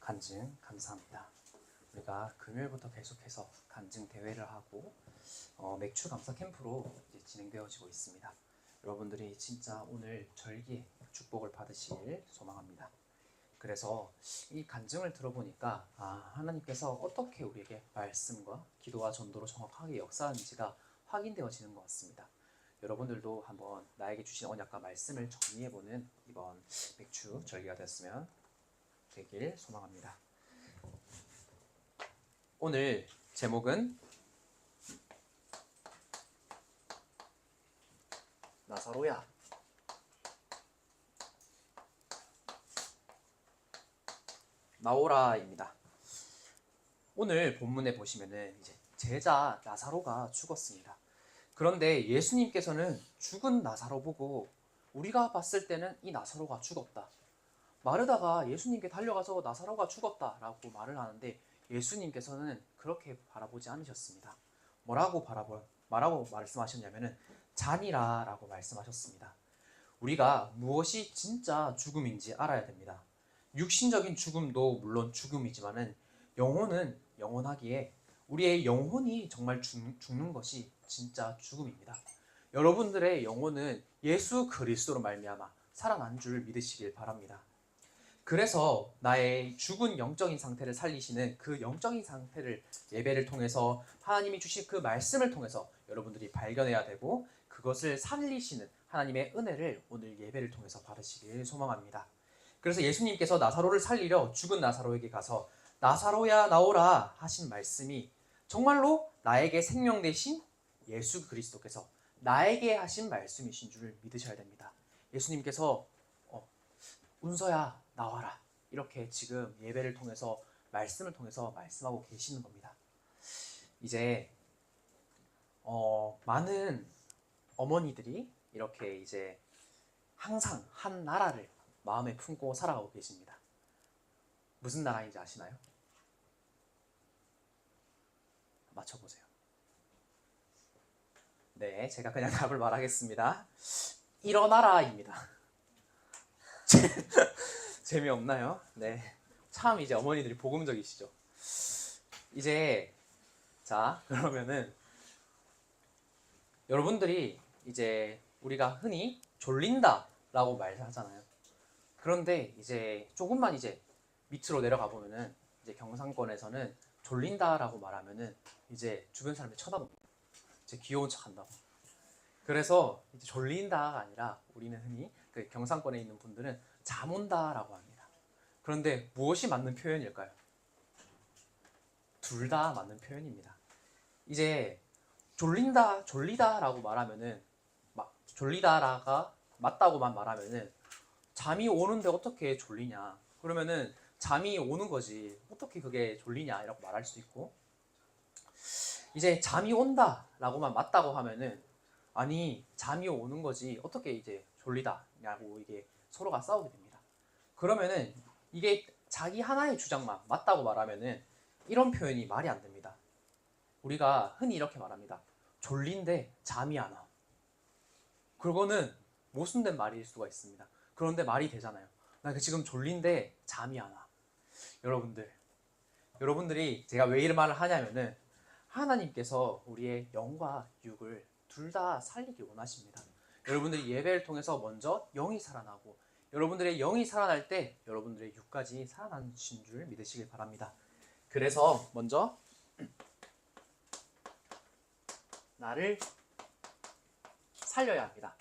간증 감사합니다. 우리가 금요일부터 계속해서 간증 대회를 하고 맥주 감사 캠프로 이제 진행되어지고 있습니다. 여러분들이 진짜 오늘 절기에 축복을 받으실 소망합니다. 그래서 이 간증을 들어보니까 하나님께서 어떻게 우리에게 말씀과 기도와 전도로 정확하게 역사하는지가 확인되어지는 것 같습니다. 여러분들도 한번 나에게 주신 언약과 말씀을 정리해보는 이번 맥주 절기가 됐으면 되길 소망합니다. 오늘 제목은 나사로야 나오라입니다. 오늘 본문에 보시면은 이제 제자 나사로가 죽었습니다. 그런데 예수님께서는 죽은 나사로 보고 우리가 봤을 때는 이 나사로가 죽었다. 마르다가 예수님께 달려가서 나사로가 죽었다라고 말을 하는데 예수님께서는 그렇게 바라보지 않으셨습니다. 뭐라고 말씀하셨냐면은 잔이라라고 말씀하셨습니다. 우리가 무엇이 진짜 죽음인지 알아야 됩니다. 육신적인 죽음도 물론 죽음이지만은 영혼은 영원하기에 우리의 영혼이 정말 죽는 것이 진짜 죽음입니다. 여러분들의 영혼은 예수 그리스도로 말미암아 살아난 줄 믿으시길 바랍니다. 그래서 나의 죽은 영적인 상태를 살리시는 그 영적인 상태를 예배를 통해서 하나님이 주신 그 말씀을 통해서 여러분들이 발견해야 되고 그것을 살리시는 하나님의 은혜를 오늘 예배를 통해서 받으시길 소망합니다. 그래서 예수님께서 나사로를 살리려 죽은 나사로에게 가서 나사로야 나오라 하신 말씀이 정말로 나에게 생명 되신 예수 그리스도께서 나에게 하신 말씀이신 줄 믿으셔야 됩니다. 예수님께서 운서야 나와라 이렇게 지금 예배를 통해서 말씀을 통해서 말씀하고 계시는 겁니다. 이제 많은 어머니들이 이렇게 이제 항상 한 나라를 마음에 품고 살아가고 계십니다. 무슨 나라인지 아시나요? 맞춰보세요. 네, 제가 그냥 답을 말하겠습니다. 일어나라입니다. 재미없나요? 네. 참 이제 어머니들이 복음적이시죠. 이제 자, 그러면은 여러분들이 이제 우리가 흔히 졸린다라고 말하잖아요. 그런데 이제 조금만 이제 밑으로 내려가 보면은 이제 경상권에서는 졸린다라고 말하면은 이제 주변 사람들이 쳐다봅니다. 이제 귀여운 척한다고. 그래서 이제 졸린다가 아니라 우리는 흔히 그 경상권에 있는 분들은 잠 온다라고 합니다. 그런데 무엇이 맞는 표현일까요? 둘 다 맞는 표현입니다. 이제 졸리다라고 말하면은 졸리다라가 맞다고만 말하면은 잠이 오는데 어떻게 졸리냐? 그러면은 잠이 오는 거지 어떻게 그게 졸리냐라고 말할 수 있고 이제 잠이 온다라고만 맞다고 하면은 아니 잠이 오는 거지 어떻게 이제 졸리다냐고 이게 서로가 싸우게 됩니다. 그러면은 이게 자기 하나의 주장만 맞다고 말하면은 이런 표현이 말이 안 됩니다. 우리가 흔히 이렇게 말합니다. 졸린데 잠이 안 와. 그거는 모순된 말일 수가 있습니다. 그런데 말이 되잖아요. 나 지금 졸린데 잠이 안 와. 여러분들이 제가 왜 이런 말을 하냐면은 하나님께서 우리의 영과 육을 둘 다 살리길 원하십니다. 여러분들이 예배를 통해서 먼저 영이 살아나고 여러분들의 영이 살아날 때 여러분들의 육까지 살아나는 줄 믿으시길 바랍니다. 그래서 먼저 나를 살려야 합니다.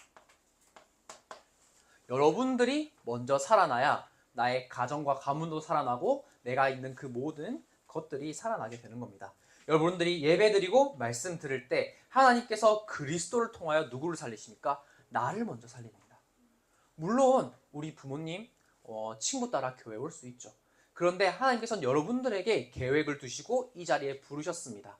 여러분들이 먼저 살아나야 나의 가정과 가문도 살아나고 내가 있는 그 모든 것들이 살아나게 되는 겁니다. 여러분들이 예배드리고 말씀 들을 때 하나님께서 그리스도를 통하여 누구를 살리십니까? 나를 먼저 살립니다. 물론 우리 부모님, 친구 따라 교회 올 수 있죠. 그런데 하나님께서는 여러분들에게 계획을 두시고 이 자리에 부르셨습니다.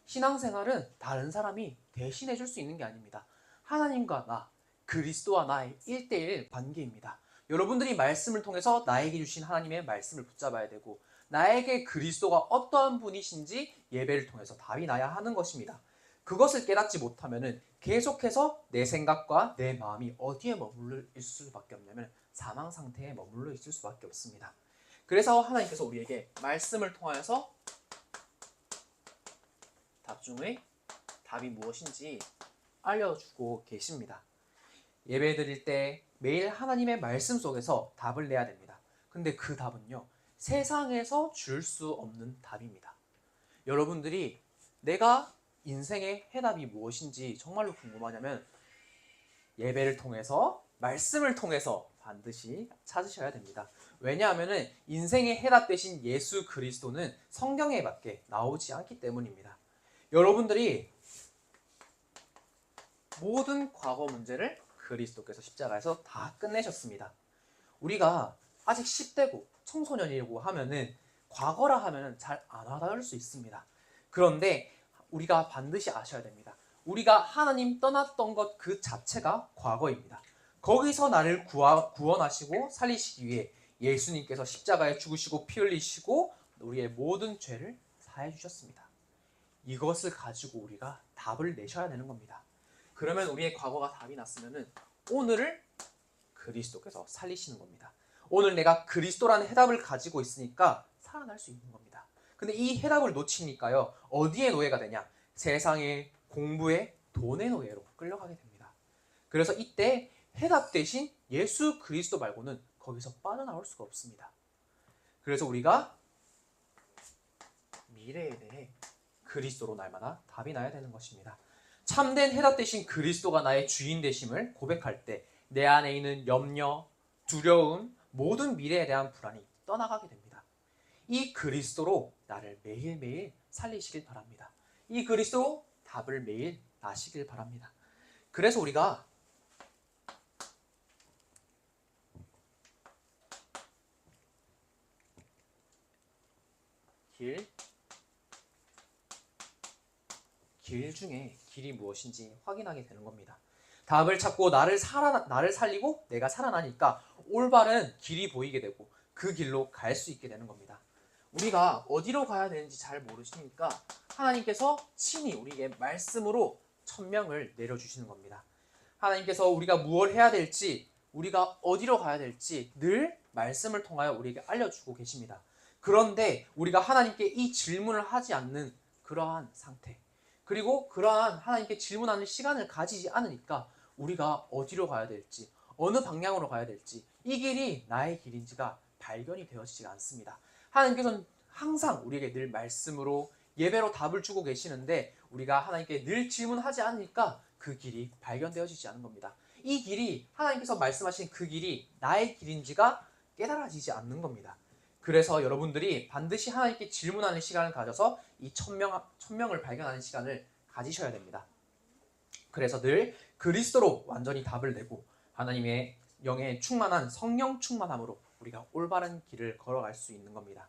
신앙생활은 다른 사람이 대신해 줄 수 있는 게 아닙니다. 하나님과 나, 그리스도와 나의 1대1 관계입니다. 여러분들이 말씀을 통해서 나에게 주신 하나님의 말씀을 붙잡아야 되고 나에게 그리스도가 어떠한 분이신지 예배를 통해서 답이 나야 하는 것입니다. 그것을 깨닫지 못하면 계속해서 내 생각과 내 마음이 어디에 머물러 있을 수밖에 없냐면 사망 상태에 머물러 있을 수밖에 없습니다. 그래서 하나님께서 우리에게 말씀을 통하여서 답 중의 답이 무엇인지 알려주고 계십니다. 예배 드릴 때 매일 하나님의 말씀 속에서 답을 내야 됩니다. 근데 그 답은요, 세상에서 줄 수 없는 답입니다. 여러분들이 내가 인생의 해답이 무엇인지 정말로 궁금하냐면 예배를 통해서, 말씀을 통해서 반드시 찾으셔야 됩니다. 왜냐하면 인생의 해답 대신 예수 그리스도는 성경에 밖에 나오지 않기 때문입니다. 여러분들이 모든 과거 문제를 그리스도께서 십자가에서 다 끝내셨습니다. 우리가 아직 10대고 청소년이라고 하면은 과거라 하면은 잘 안 와닿을 수 있습니다. 그런데 우리가 반드시 아셔야 됩니다. 우리가 하나님 떠났던 것 그 자체가 과거입니다. 거기서 나를 구원하시고 살리시기 위해 예수님께서 십자가에 죽으시고 피 흘리시고 우리의 모든 죄를 사해 주셨습니다. 이것을 가지고 우리가 답을 내셔야 되는 겁니다. 그러면 우리의 과거가 답이 났으면은 오늘을 그리스도께서 살리시는 겁니다. 오늘 내가 그리스도라는 해답을 가지고 있으니까 살아날 수 있는 겁니다. 근데 이 해답을 놓치니까요, 어디에 노예가 되냐? 세상의, 공부의, 돈의 노예로 끌려가게 됩니다. 그래서 이때 해답 대신 예수 그리스도 말고는 거기서 빠져나올 수가 없습니다. 그래서 우리가 미래에 대해 그리스도로 날마다 답이 나야 되는 것입니다. 참된 해답 대신 그리스도가 나의 주인 되심을 고백할 때 내 안에 있는 염려, 두려움, 모든 미래에 대한 불안이 떠나가게 됩니다. 이 그리스도로 나를 매일매일 살리시길 바랍니다. 이 그리스도로 답을 매일 나시길 바랍니다. 그래서 우리가 길 중에 길이 무엇인지 확인하게 되는 겁니다. 답을 찾고 나를 살리고 내가 살아나니까 올바른 길이 보이게 되고 그 길로 갈 수 있게 되는 겁니다. 우리가 어디로 가야 되는지 잘 모르시니까 하나님께서 친히 우리에게 말씀으로 천명을 내려주시는 겁니다. 하나님께서 우리가 무엇을 해야 될지, 우리가 어디로 가야 될지 늘 말씀을 통하여 우리에게 알려주고 계십니다. 그런데 우리가 하나님께 이 질문을 하지 않는 그러한 상태, 그리고 그러한 하나님께 질문하는 시간을 가지지 않으니까 우리가 어디로 가야 될지, 어느 방향으로 가야 될지, 이 길이 나의 길인지가 발견이 되어지지 않습니다. 하나님께서는 항상 우리에게 늘 말씀으로, 예배로 답을 주고 계시는데 우리가 하나님께 늘 질문하지 않으니까 그 길이 발견되어지지 않는 겁니다. 이 길이, 하나님께서 말씀하신 그 길이 나의 길인지가 깨달아지지 않는 겁니다. 그래서 여러분들이 반드시 하나님께 질문하는 시간을 가져서 이 천명을 발견하는 시간을 가지셔야 됩니다. 그래서 늘 그리스도로 완전히 답을 내고 하나님의 영에 충만한 성령 충만함으로 우리가 올바른 길을 걸어갈 수 있는 겁니다.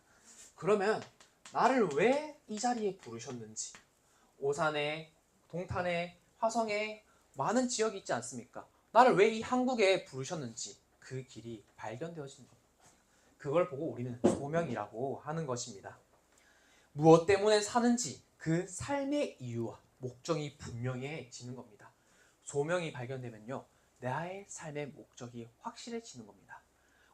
그러면 나를 왜 이 자리에 부르셨는지, 오산에, 동탄에, 화성에 많은 지역이 있지 않습니까? 나를 왜 이 한국에 부르셨는지 그 길이 발견되어지는 겁니다. 그걸 보고 우리는 소명이라고 하는 것입니다. 무엇 때문에 사는지 그 삶의 이유와 목적이 분명해지는 겁니다. 소명이 발견되면요, 나의 삶의 목적이 확실해지는 겁니다.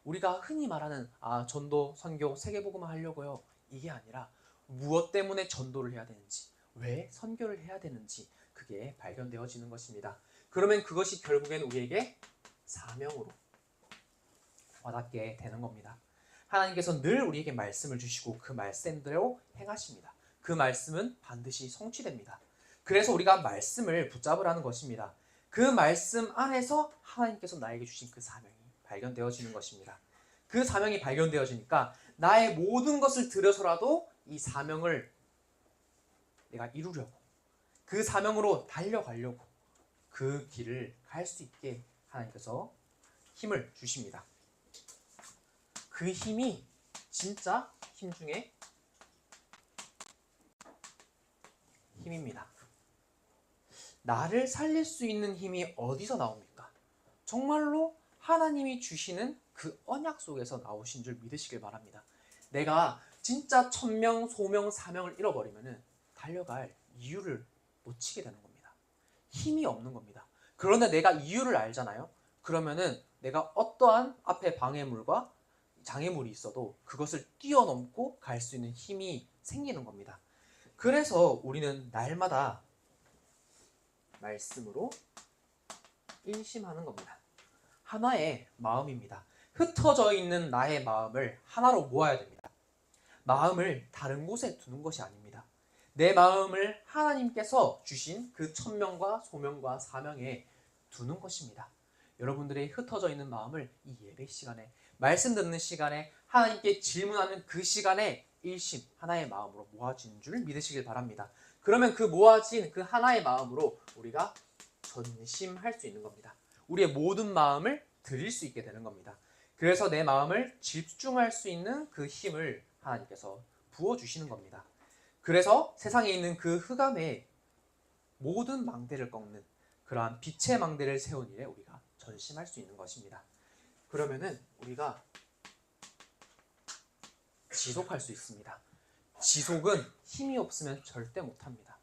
우리가 흔히 말하는 전도, 선교, 세계복음화 하려고요, 이게 아니라 무엇 때문에 전도를 해야 되는지, 왜 선교를 해야 되는지 그게 발견되어지는 것입니다. 그러면 그것이 결국엔 우리에게 사명으로 와닿게 되는 겁니다. 하나님께서 늘 우리에게 말씀을 주시고 그 말씀대로 행하십니다. 그 말씀은 반드시 성취됩니다. 그래서 우리가 말씀을 붙잡으라는 것입니다. 그 말씀 안에서 하나님께서 나에게 주신 그 사명이 발견되어지는 것입니다. 그 사명이 발견되어지니까 나의 모든 것을 들여서라도 이 사명을 내가 이루려고, 그 사명으로 달려가려고 그 길을 갈 수 있게 하나님께서 힘을 주십니다. 그 힘이 진짜 힘 중에 힘입니다. 나를 살릴 수 있는 힘이 어디서 나옵니까? 정말로 하나님이 주시는 그 언약 속에서 나오신 줄 믿으시길 바랍니다. 내가 진짜 천명, 소명, 사명을 잃어버리면 달려갈 이유를 놓치게 되는 겁니다. 힘이 없는 겁니다. 그런데 내가 이유를 알잖아요. 그러면은 내가 어떠한 앞에 방해물과 장애물이 있어도 그것을 뛰어넘고 갈 수 있는 힘이 생기는 겁니다. 그래서 우리는 날마다 말씀으로 일심하는 겁니다. 하나의 마음입니다. 흩어져 있는 나의 마음을 하나로 모아야 됩니다. 마음을 다른 곳에 두는 것이 아닙니다. 내 마음을 하나님께서 주신 그 천명과 소명과 사명에 두는 것입니다. 여러분들의 흩어져 있는 마음을 이 예배 시간에, 말씀 듣는 시간에, 하나님께 질문하는 그 시간에 일심, 하나의 마음으로 모아진 줄 믿으시길 바랍니다. 그러면 그 모아진 그 하나의 마음으로 우리가 전심할 수 있는 겁니다. 우리의 모든 마음을 드릴 수 있게 되는 겁니다. 그래서 내 마음을 집중할 수 있는 그 힘을 하나님께서 부어주시는 겁니다. 그래서 세상에 있는 그 흑암의 모든 망대를 꺾는 그러한 빛의 망대를 세운 일에 우리가 전심할 수 있는 것입니다. 그러면은 우리가 지속할 수 있습니다. 지속은 힘이 없으면 절대 못합니다.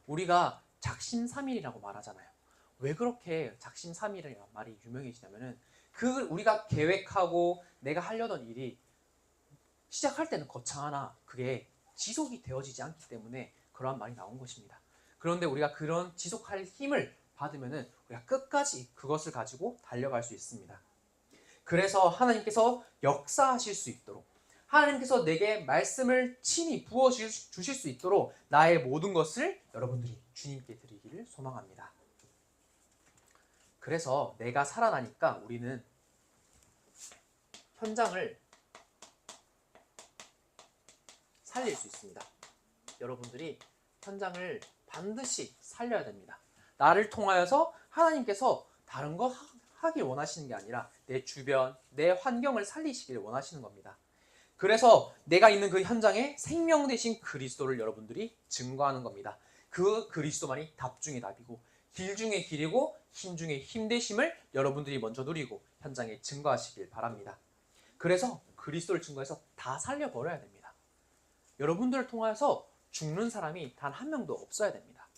우리가 작심삼일이라고 말하잖아요. 왜 그렇게 작심삼일이라는 말이 유명해지냐면은 우리가 계획하고 내가 하려던 일이 시작할 때는 거창하나 그게 지속이 되어지지 않기 때문에 그러한 말이 나온 것입니다. 그런데 우리가 그런 지속할 힘을 받으면은 우리가 끝까지 그것을 가지고 달려갈 수 있습니다. 그래서 하나님께서 역사하실 수 있도록, 하나님께서 내게 말씀을 친히 부어 주실 수 있도록 나의 모든 것을 여러분들이 주님께 드리기를 소망합니다. 그래서 내가 살아나니까 우리는 현장을 살릴 수 있습니다. 여러분들이 현장을 반드시 살려야 됩니다. 나를 통하여서 하나님께서 다른 거 하길 원하시는 게 아니라 내 주변, 내 환경을 살리시길 원하시는 겁니다. 그래서 내가 있는 그 현장에 생명 되신 그리스도를 여러분들이 증거하는 겁니다. 그 그리스도만이 답 중의 답이고 길 중의 길이고 힘 중의 힘 되심을 여러분들이 먼저 누리고 현장에 증거하시길 바랍니다. 그래서 그리스도를 증거해서 다 살려버려야 됩니다. 여러분들을 통해서 죽는 사람이 단 한 명도 없어야 됩니다.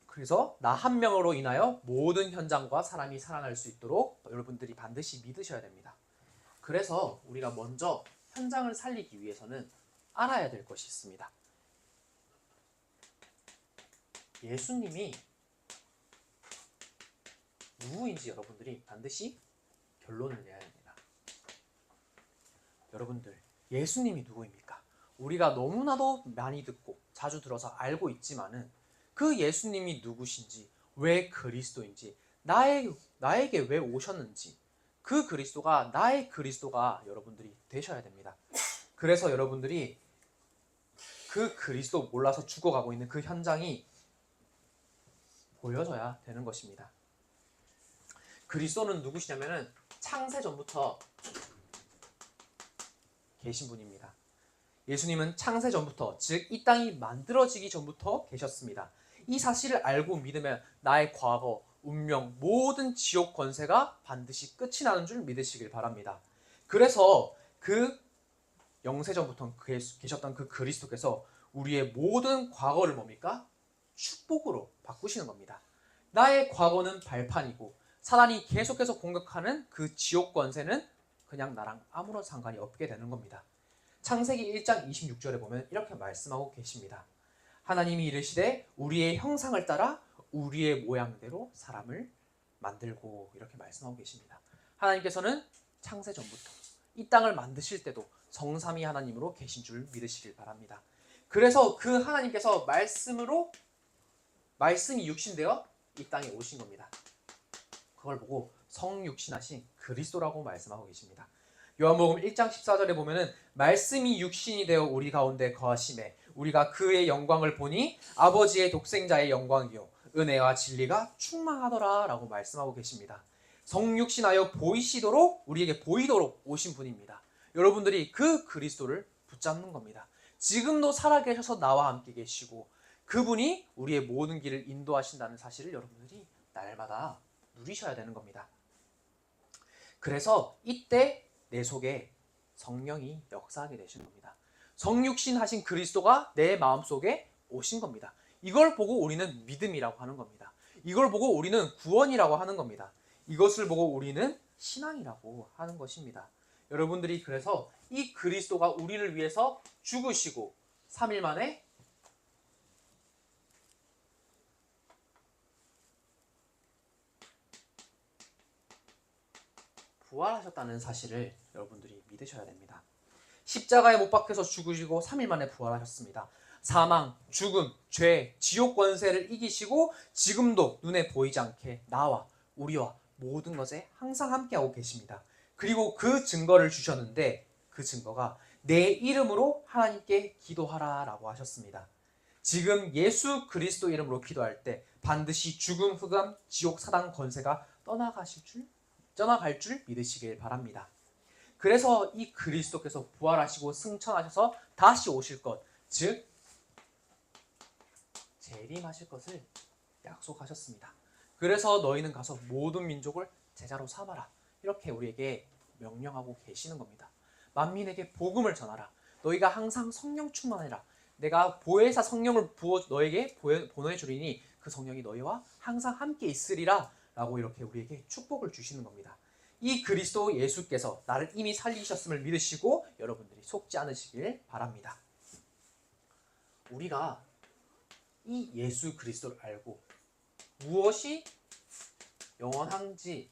그래서 나 한 명으로 인하여 모든 현장과 사람이 살아날 수 있도록 여러분들이 반드시 믿으셔야 됩니다. 그래서 우리가 먼저 현장을 살리기 위해서는 알아야 될 것이 있습니다. 예수님이 누구인지 여러분들이 반드시 결론을 내야 됩니다. 여러분들, 예수님이 누구입니까? 우리가 너무나도 많이 듣고 자주 들어서 알고 있지만은 그 예수님이 누구신지, 왜 그리스도인지, 나에게 왜 오셨는지, 그 그리스도가 나의 그리스도가 여러분들이 되셔야 됩니다. 그래서 여러분들이 그 그리스도 몰라서 죽어가고 있는 그 현장이 보여져야 되는 것입니다. 그리스도는 누구시냐면은 창세 전부터 계신 분입니다. 예수님은 창세 전부터, 즉 이 땅이 만들어지기 전부터 계셨습니다. 이 사실을 알고 믿으면 나의 과거, 운명, 모든 지옥 권세가 반드시 끝이 나는 줄 믿으시길 바랍니다. 그래서 그 영세전부터 계셨던 그 그리스도께서 우리의 모든 과거를 뭡니까? 축복으로 바꾸시는 겁니다. 나의 과거는 발판이고 사단이 계속해서 공격하는 그 지옥 권세는 그냥 나랑 아무런 상관이 없게 되는 겁니다. 창세기 1장 26절에 보면 이렇게 말씀하고 계십니다. 하나님이 이르시되 우리의 형상을 따라 우리의 모양대로 사람을 만들고, 이렇게 말씀하고 계십니다. 하나님께서는 창세 전부터 이 땅을 만드실 때도 성삼위 하나님으로 계신 줄 믿으시길 바랍니다. 그래서 그 하나님께서 말씀이 육신되어 이 땅에 오신 겁니다. 그걸 보고 성육신하신 그리스도라고 말씀하고 계십니다. 요한복음 1장 14절에 보면은 말씀이 육신이 되어 우리 가운데 거하심에 우리가 그의 영광을 보니 아버지의 독생자의 영광이요 은혜와 진리가 충만하더라 라고 말씀하고 계십니다. 성육신하여 우리에게 보이도록 오신 분입니다. 여러분들이 그 그리스도를 붙잡는 겁니다. 지금도 살아계셔서 나와 함께 계시고 그분이 우리의 모든 길을 인도하신다는 사실을 여러분들이 날마다 누리셔야 되는 겁니다. 그래서 이때 내 속에 성령이 역사하게 되신 겁니다. 성육신 하신 그리스도가 내 마음속에 오신 겁니다. 이걸 보고 우리는 믿음이라고 하는 겁니다. 이걸 보고 우리는 구원이라고 하는 겁니다. 이것을 보고 우리는 신앙이라고 하는 것입니다. 여러분들이 그래서 이 그리스도가 우리를 위해서 죽으시고 3일 만에 부활하셨다는 사실을 여러분들이 믿으셔야 됩니다. 십자가에 못 박혀서 죽으시고 3일 만에 부활하셨습니다. 사망, 죽음, 죄, 지옥 권세를 이기시고 지금도 눈에 보이지 않게 나와 우리와 모든 것에 항상 함께하고 계십니다. 그리고 그 증거를 주셨는데 그 증거가 내 이름으로 하나님께 기도하라라고 하셨습니다. 지금 예수 그리스도 이름으로 기도할 때 반드시 죽음, 흑암, 지옥, 사단 권세가 떠나갈 줄 믿으시길 바랍니다. 그래서 이 그리스도께서 부활하시고 승천하셔서 다시 오실 것, 즉 재림하실 것을 약속하셨습니다. 그래서 너희는 가서 모든 민족을 제자로 삼아라. 이렇게 우리에게 명령하고 계시는 겁니다. 만민에게 복음을 전하라. 너희가 항상 성령 충만해라. 내가 보혜사 성령을 너에게 보내주리니 그 성령이 너희와 항상 함께 있으리라 라고 이렇게 우리에게 축복을 주시는 겁니다. 이 그리스도 예수께서 나를 이미 살리셨음을 믿으시고 여러분들이 속지 않으시길 바랍니다. 우리가 이 예수 그리스도를 알고 무엇이 영원한지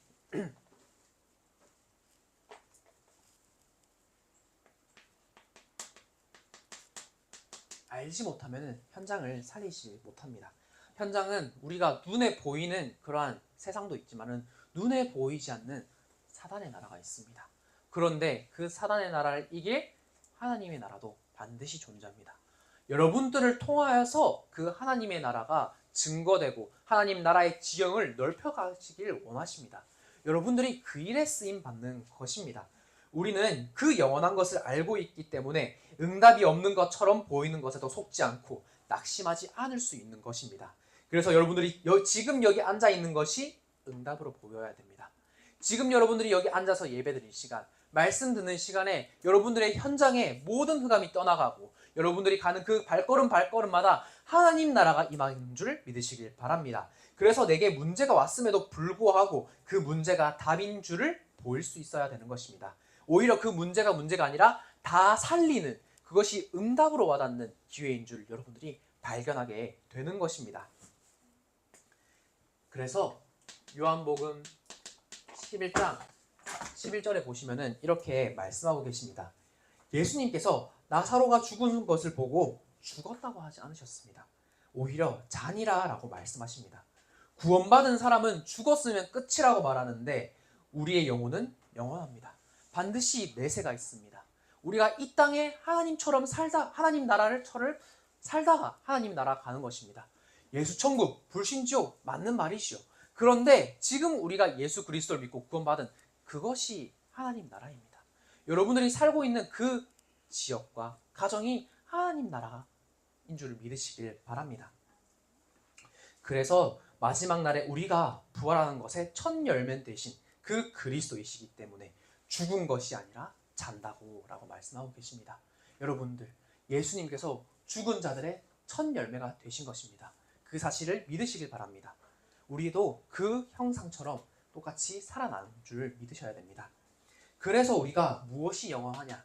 알지 못하면 현장을 살리지 못합니다. 현장은 우리가 눈에 보이는 그러한 세상도 있지만은 눈에 보이지 않는 사단의 나라가 있습니다. 그런데 그 사단의 나라를 이길 하나님의 나라도 반드시 존재합니다. 여러분들을 통하여서 그 하나님의 나라가 증거되고 하나님 나라의 지형을 넓혀가시길 원하십니다. 여러분들이 그 일에 쓰임 받는 것입니다. 우리는 그 영원한 것을 알고 있기 때문에 응답이 없는 것처럼 보이는 것에도 속지 않고 낙심하지 않을 수 있는 것입니다. 그래서 여러분들이 지금 여기 앉아 있는 것이 응답으로 보여야 됩니다. 지금 여러분들이 여기 앉아서 예배드릴 시간, 말씀 듣는 시간에 여러분들의 현장에 모든 흑암이 떠나가고 여러분들이 가는 그 발걸음마다 하나님 나라가 임하는 줄 믿으시길 바랍니다. 그래서 내게 문제가 왔음에도 불구하고 그 문제가 답인 줄을 보일 수 있어야 되는 것입니다. 오히려 그 문제가 아니라 다 살리는 그것이 응답으로 와닿는 기회인 줄 여러분들이 발견하게 되는 것입니다. 그래서 요한복음 11장 11절에 보시면은 이렇게 말씀하고 계십니다. 예수님께서 나사로가 죽은 것을 보고 죽었다고 하지 않으셨습니다. 오히려 잔이라라고 말씀하십니다. 구원받은 사람은 죽었으면 끝이라고 말하는데 우리의 영혼은 영원합니다. 반드시 내세가 있습니다. 우리가 이 땅에 하나님처럼 살다 하나님 나라를 살다가 하나님 나라 가는 것입니다. 예수 천국, 불신지옥 맞는 말이시오. 그런데 지금 우리가 예수 그리스도를 믿고 구원받은 그것이 하나님 나라입니다. 여러분들이 살고 있는 그 지역과 가정이 하나님 나라인 줄 믿으시길 바랍니다. 그래서 마지막 날에 우리가 부활하는 것의 첫 열매 되신 그 그리스도이시기 때문에 죽은 것이 아니라 잔다고 라고 말씀하고 계십니다. 여러분들, 예수님께서 죽은 자들의 첫 열매가 되신 것입니다. 그 사실을 믿으시길 바랍니다. 우리도 그 형상처럼 똑같이 살아나는 줄 믿으셔야 됩니다. 그래서 우리가 무엇이 영원하냐?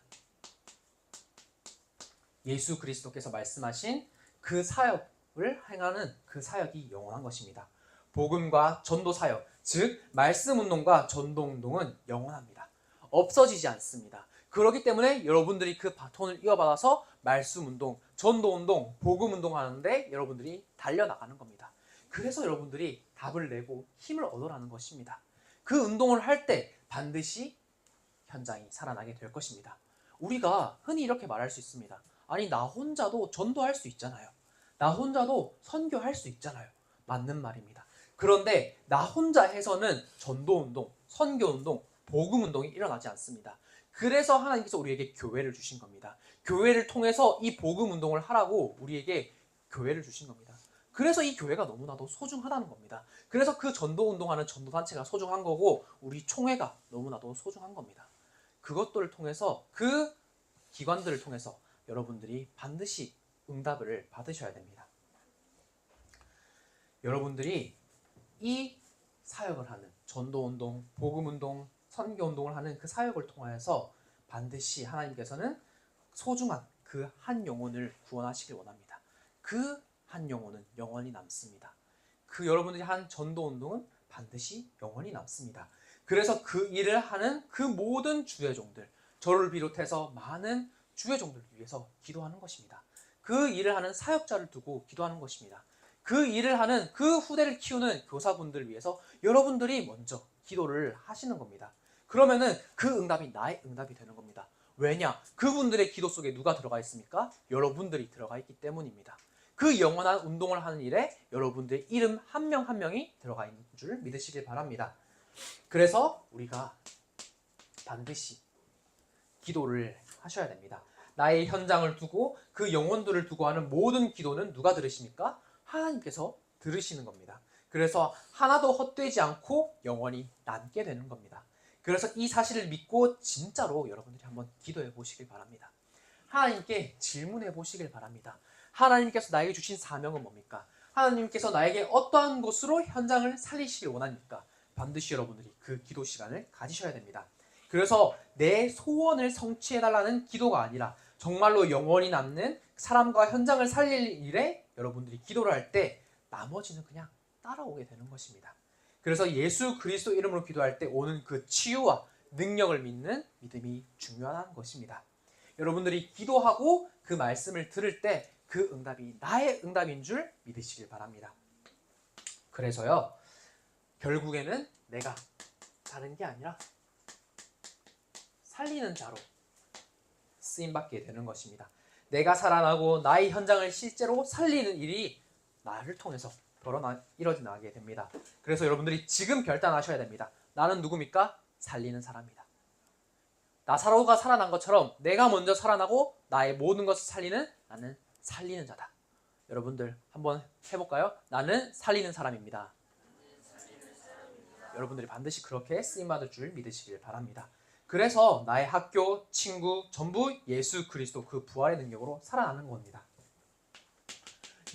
예수 그리스도께서 말씀하신 그 사역을 행하는 그 사역이 영원한 것입니다. 복음과 전도 사역, 즉 말씀 운동과 전도 운동은 영원합니다. 없어지지 않습니다. 그렇기 때문에 여러분들이 그 바톤을 이어받아서 말씀 운동, 전도 운동, 복음 운동 하는데 여러분들이 달려나가는 겁니다. 그래서 여러분들이 답을 내고 힘을 얻어라는 것입니다. 그 운동을 할 때 반드시 현장이 살아나게 될 것입니다. 우리가 흔히 이렇게 말할 수 있습니다. 아니, 나 혼자도 전도할 수 있잖아요. 나 혼자도 선교할 수 있잖아요. 맞는 말입니다. 그런데 나 혼자 해서는 전도운동, 선교운동, 복음운동이 일어나지 않습니다. 그래서 하나님께서 우리에게 교회를 주신 겁니다. 교회를 통해서 이 복음운동을 하라고 우리에게 교회를 주신 겁니다. 그래서 이 교회가 너무나도 소중하다는 겁니다. 그래서 그 전도운동하는 전도단체가 소중한 거고 우리 총회가 너무나도 소중한 겁니다. 그것들을 통해서 그 기관들을 통해서 여러분들이 반드시 응답을 받으셔야 됩니다. 여러분들이 이 사역을 하는 전도운동, 복음운동, 선교운동을 하는 그 사역을 통하여서 반드시 하나님께서는 소중한 그 한 영혼을 구원하시길 원합니다. 그 한 영혼은 영원히 남습니다. 그 여러분들이 한 전도 운동은 반드시 영원히 남습니다. 그래서 그 일을 하는 그 모든 주의 종들, 저를 비롯해서 많은 주의 종들을 위해서 기도하는 것입니다. 그 일을 하는 사역자를 두고 기도하는 것입니다. 그 일을 하는 그 후대를 키우는 교사분들을 위해서 여러분들이 먼저 기도를 하시는 겁니다. 그러면은 그 응답이 나의 응답이 되는 겁니다. 왜냐? 그분들의 기도 속에 누가 들어가 있습니까? 여러분들이 들어가 있기 때문입니다. 그 영원한 운동을 하는 일에 여러분들의 이름 한 명 한 명이 들어가 있는 줄 믿으시길 바랍니다. 그래서 우리가 반드시 기도를 하셔야 됩니다. 나의 현장을 두고 그 영혼들을 두고 하는 모든 기도는 누가 들으십니까? 하나님께서 들으시는 겁니다. 그래서 하나도 헛되지 않고 영원히 남게 되는 겁니다. 그래서 이 사실을 믿고 진짜로 여러분들이 한번 기도해 보시길 바랍니다. 하나님께 질문해 보시길 바랍니다. 하나님께서 나에게 주신 사명은 뭡니까? 하나님께서 나에게 어떠한 것으로 현장을 살리시길 원합니까? 반드시 여러분들이 그 기도 시간을 가지셔야 됩니다. 그래서 내 소원을 성취해달라는 기도가 아니라 정말로 영원히 남는 사람과 현장을 살릴 일에 여러분들이 기도를 할 때 나머지는 그냥 따라오게 되는 것입니다. 그래서 예수 그리스도 이름으로 기도할 때 오는 그 치유와 능력을 믿는 믿음이 중요한 것입니다. 여러분들이 기도하고 그 말씀을 들을 때 그 응답이 나의 응답인 줄 믿으시길 바랍니다. 그래서요, 결국에는 내가 다른 게 아니라 살리는 자로 쓰임받게 되는 것입니다. 내가 살아나고 나의 현장을 실제로 살리는 일이 나를 통해서 일어나게 됩니다. 그래서 여러분들이 지금 결단하셔야 됩니다. 나는 누굽니까? 살리는 사람이다. 나사로가 살아난 것처럼 내가 먼저 살아나고 나의 모든 것을 살리는 나는 살리는 자다. 여러분들 한번 해볼까요? 나는 살리는 사람입니다. 여러분들이 반드시 그렇게 쓰임받을 줄 믿으시길 바랍니다. 그래서 나의 학교, 친구 전부 예수 그리스도 그 부활의 능력으로 살아나는 겁니다.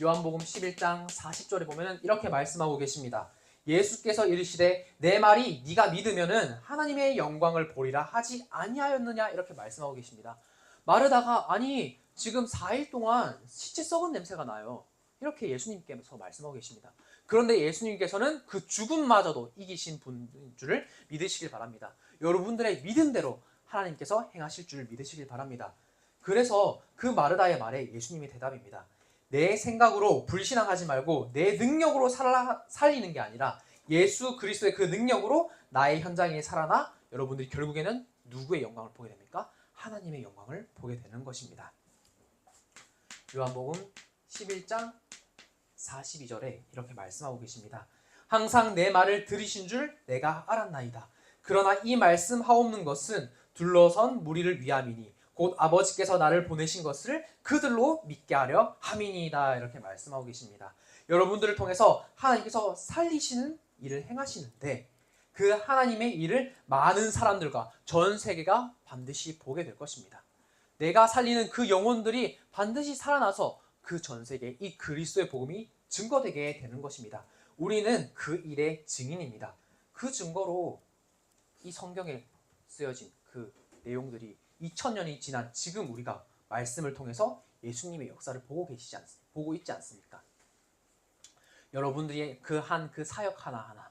요한복음 11장 40절에 보면 이렇게 말씀하고 계십니다. 예수께서 이르시되 내 말이 네가 믿으면은 하나님의 영광을 보리라 하지 아니하였느냐 이렇게 말씀하고 계십니다. 마르다가 아니 지금 4일 동안 시체 썩은 냄새가 나요. 이렇게 예수님께서 말씀하고 계십니다. 그런데 예수님께서는 그 죽음마저도 이기신 분인 줄을 믿으시길 바랍니다. 여러분들의 믿음대로 하나님께서 행하실 줄 믿으시길 바랍니다. 그래서 그 마르다의 말에 예수님의 대답입니다. 내 생각으로 불신앙하지 말고 내 능력으로 살리는 게 아니라 예수 그리스도의 그 능력으로 나의 현장에 살아나 여러분들이 결국에는 누구의 영광을 보게 됩니까? 하나님의 영광을 보게 되는 것입니다. 요한복음 11장 42절에 이렇게 말씀하고 계십니다. 항상 내 말을 들으신 줄 내가 알았나이다. 그러나 이 말씀하옵는 것은 둘러선 무리를 위함이니 곧 아버지께서 나를 보내신 것을 그들로 믿게 하려 함이니이다. 이렇게 말씀하고 계십니다. 여러분들을 통해서 하나님께서 살리시는 일을 행하시는데 그 하나님의 일을 많은 사람들과 전 세계가 반드시 보게 될 것입니다. 내가 살리는 그 영혼들이 반드시 살아나서 그 전 세계에 이 그리스도의 복음이 증거되게 되는 것입니다. 우리는 그 일의 증인입니다. 그 증거로 이 성경에 쓰여진 그 내용들이 2000년이 지난 지금 우리가 말씀을 통해서 예수님의 역사를 보고 있지 않습니까? 여러분들이 한 그 사역 하나하나,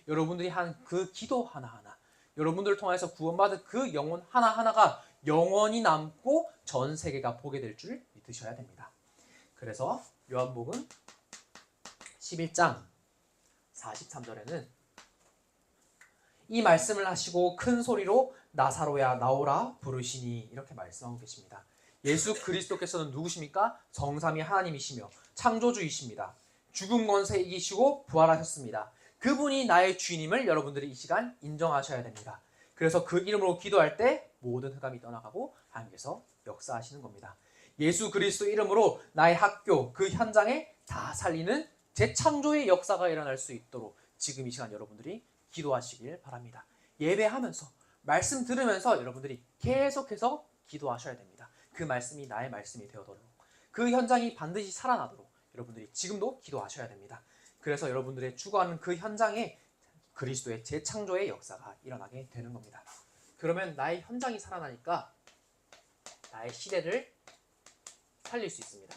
여러분들이 한 그 기도 하나하나, 여러분들을 통해서 구원받은 그 영혼 하나하나가 영원히 남고 전 세계가 보게 될 줄 믿으셔야 됩니다. 그래서 요한복음 11장 43절에는 이 말씀을 하시고 큰 소리로 나사로야 나오라 부르시니 이렇게 말씀하고 계십니다. 예수 그리스도께서는 누구십니까? 성삼위 하나님이시며 창조주이십니다. 죽은 권세 이기시고 부활하셨습니다. 그분이 나의 주인임을 여러분들이 이 시간 인정하셔야 됩니다. 그래서 그 이름으로 기도할 때 모든 흑암이 떠나가고 하나님께서 역사하시는 겁니다. 예수 그리스도 이름으로 나의 학교 그 현장에 다 살리는 재창조의 역사가 일어날 수 있도록 지금 이 시간 여러분들이 기도하시길 바랍니다. 예배하면서 말씀 들으면서 여러분들이 계속해서 기도하셔야 됩니다. 그 말씀이 나의 말씀이 되어도록 그 현장이 반드시 살아나도록 여러분들이 지금도 기도하셔야 됩니다. 그래서 여러분들의 추구하는 그 현장에 그리스도의 재창조의 역사가 일어나게 되는 겁니다. 그러면 나의 현장이 살아나니까 나의 시대를 살릴 수 있습니다.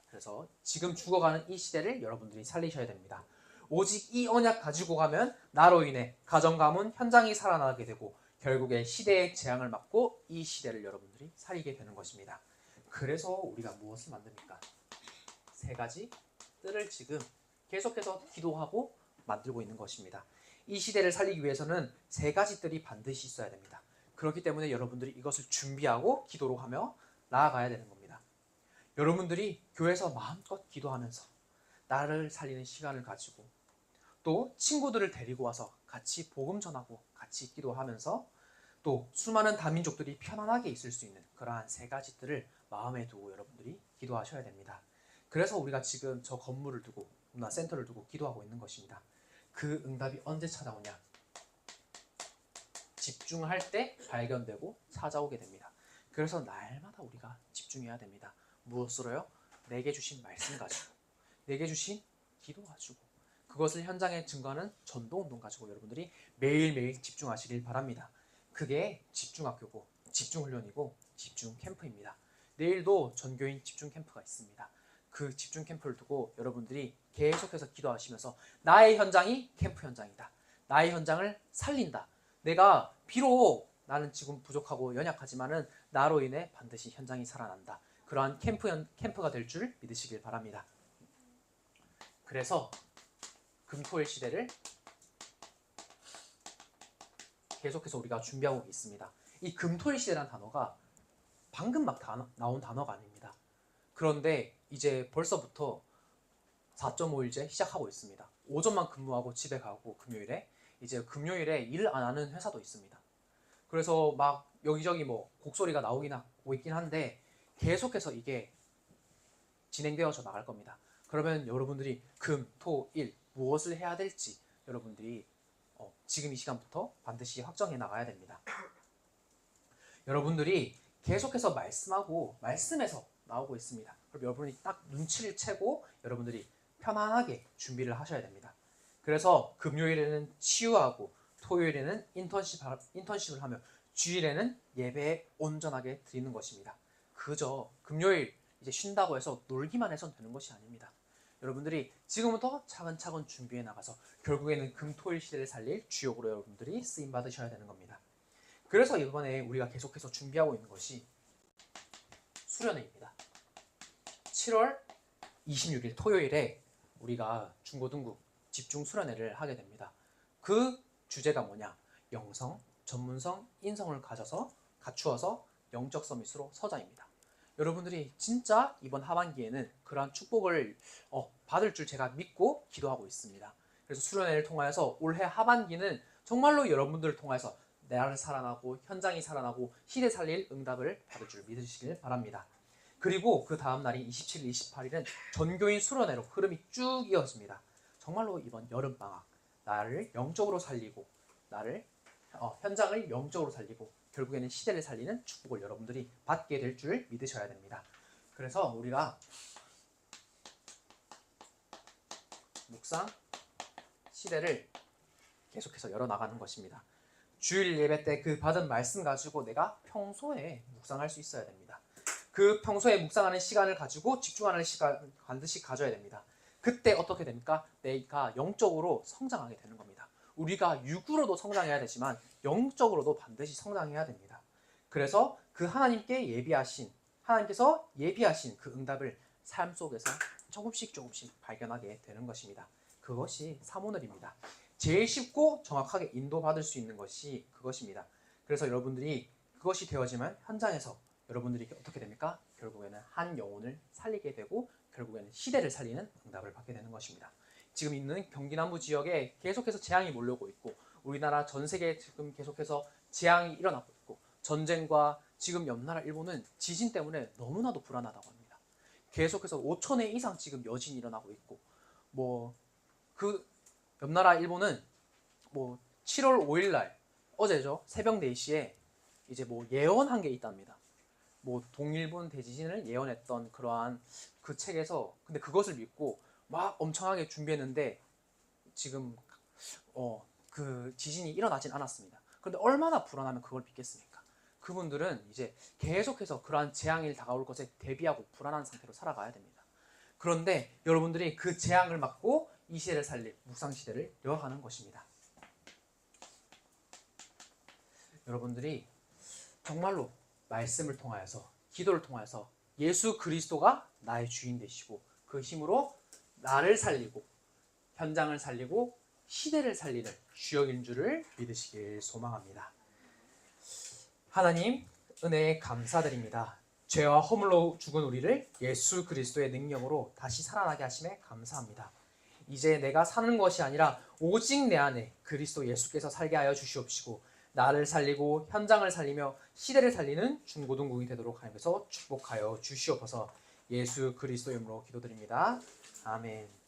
그래서 지금 죽어가는 이 시대를 여러분들이 살리셔야 됩니다. 오직 이 언약 가지고 가면 나로 인해 가정 가문 현장이 살아나게 되고 결국에 시대의 재앙을 막고 이 시대를 여러분들이 살리게 되는 것입니다. 그래서 우리가 무엇을 만듭니까? 세 가지 뜰을 지금 계속해서 기도하고 만들고 있는 것입니다. 이 시대를 살리기 위해서는 세 가지 뜰이 반드시 있어야 됩니다. 그렇기 때문에 여러분들이 이것을 준비하고 기도로 하며 나아가야 되는 겁니다. 여러분들이 교회에서 마음껏 기도하면서 나를 살리는 시간을 가지고 또 친구들을 데리고 와서 같이 복음 전하고 같이 기도하면서 또 수많은 다민족들이 편안하게 있을 수 있는 그러한 세 가지 뜰을 마음에 두고 여러분들이 기도하셔야 됩니다. 그래서 우리가 지금 저 건물을 두고 문화센터를 두고 기도하고 있는 것입니다. 그 응답이 언제 찾아오냐? 집중할 때 발견되고 찾아오게 됩니다. 그래서 날마다 우리가 집중해야 됩니다. 무엇으로요? 내게 주신 말씀 가지고, 내게 주신 기도 가지고, 그것을 현장에 증거하는 전도운동 가지고 여러분들이 매일매일 집중하시길 바랍니다. 그게 집중학교고 집중훈련이고 집중캠프입니다. 내일도 전교인 집중캠프가 있습니다. 그 집중캠프를 두고 여러분들이 계속해서 기도하시면서 나의 현장이 캠프 현장이다. 나의 현장을 살린다. 내가 비록 나는 지금 부족하고 연약하지만은 나로 인해 반드시 현장이 살아난다. 그러한 캠프가 될 줄 믿으시길 바랍니다. 그래서 금토일 시대를 계속해서 우리가 준비하고 있습니다. 이 금토일 시대라는 단어가 방금 막 나온 단어가 아닙니다. 그런데 이제 벌써부터 4.5일제 시작하고 있습니다. 오전만 근무하고 집에 가고 금요일에 이제 금요일에 일 안 하는 회사도 있습니다. 그래서 막 여기저기 뭐 곡소리가 나오긴 하고 있긴 한데 계속해서 이게 진행되어져 나갈 겁니다. 그러면 여러분들이 금, 토, 일 무엇을 해야 될지 여러분들이 지금 이 시간부터 반드시 확정해 나가야 됩니다. 여러분들이 계속해서 말씀하고 말씀에서 나오고 있습니다. 그럼 여러분이 딱 눈치를 채고 여러분들이 편안하게 준비를 하셔야 됩니다. 그래서 금요일에는 치유하고 토요일에는 인턴십을 하며 주일에는 예배에 온전하게 드리는 것입니다. 그저 금요일 이제 쉰다고 해서 놀기만 해서는 되는 것이 아닙니다. 여러분들이 지금부터 차근차근 준비해 나가서 결국에는 금토일 시대를 살릴 주역으로 여러분들이 쓰임 받으셔야 되는 겁니다. 그래서 이번에 우리가 계속해서 준비하고 있는 것이 수련회입니다. 7월 26일 토요일에 우리가 중고등부 집중 수련회를 하게 됩니다. 그 주제가 뭐냐? 영성, 전문성, 인성을 갖추어서 영적 서밋으로 서자입니다. 여러분들이 진짜 이번 하반기에는 그러한 축복을 받을 줄 제가 믿고 기도하고 있습니다. 그래서 수련회를 통하여서 올해 하반기는 정말로 여러분들을 통해서 나를 살아나고 현장이 살아나고 시대 살릴 응답을 받을 줄 믿으시길 바랍니다. 그리고 그 다음 날인 27일, 28일은 전교인 수련회로 흐름이 쭉 이어집니다. 정말로 이번 여름방학 나를 영적으로 살리고 나를 현장을 영적으로 살리고 결국에는 시대를 살리는 축복을 여러분들이 받게 될 줄 믿으셔야 됩니다. 그래서 우리가 묵상 시대를 계속해서 열어나가는 것입니다. 주일 예배 때 그 받은 말씀 가지고 내가 평소에 묵상할 수 있어야 됩니다. 그 평소에 묵상하는 시간을 가지고 집중하는 시간 반드시 가져야 됩니다. 그때 어떻게 됩니까? 내가 영적으로 성장하게 되는 겁니다. 우리가 육으로도 성장해야 되지만 영적으로도 반드시 성장해야 됩니다. 그래서 그 하나님께서 예비하신 그 응답을 삶 속에서 조금씩 발견하게 되는 것입니다. 그것이 사모늘입니다. 제일 쉽고 정확하게 인도받을 수 있는 것이 그것입니다. 그래서 여러분들이 그것이 되어지면 현장에서 여러분들이 어떻게 됩니까? 결국에는 한 영혼을 살리게 되고 결국에는 시대를 살리는 응답을 받게 되는 것입니다. 지금 있는 경기 남부 지역에 계속해서 재앙이 몰려오고 있고 우리나라 전 세계에 지금 계속해서 재앙이 일어나고 있고 전쟁과 지금 옆나라 일본은 지진 때문에 너무나도 불안하다고 합니다. 계속해서 5,000회 이상 지금 여진이 일어나고 있고 그 옆나라 일본은 7월 5일 날 어제죠 새벽 4시에 이제 예언한 게 있답니다. 동일본 대지진을 예언했던 그러한 그 책에서 근데 그것을 믿고 막 엄청나게 준비했는데 지금 그 지진이 일어나진 않았습니다. 그런데 얼마나 불안하면 그걸 믿겠습니까? 그분들은 이제 계속해서 그러한 재앙이 다가올 것에 대비하고 불안한 상태로 살아가야 됩니다. 그런데 여러분들이 그 재앙을 막고 이 시대를 살릴 묵상시대를 이어가는 것입니다. 여러분들이 정말로 말씀을 통하여서, 기도를 통하여서 예수 그리스도가 나의 주인 되시고 그 힘으로 나를 살리고 현장을 살리고 시대를 살리는 주역인 줄을 믿으시길 소망합니다. 하나님, 은혜에 감사드립니다. 죄와 허물로 죽은 우리를 예수 그리스도의 능력으로 다시 살아나게 하심에 감사합니다. 이제 내가 사는 것이 아니라 오직 내 안에 그리스도 예수께서 살게 하여 주시옵시고 나를 살리고 현장을 살리며 시대를 살리는 중고등국이 되도록 하여서 축복하여 주시옵소서. 예수 그리스도의 이름으로 기도드립니다. 아멘.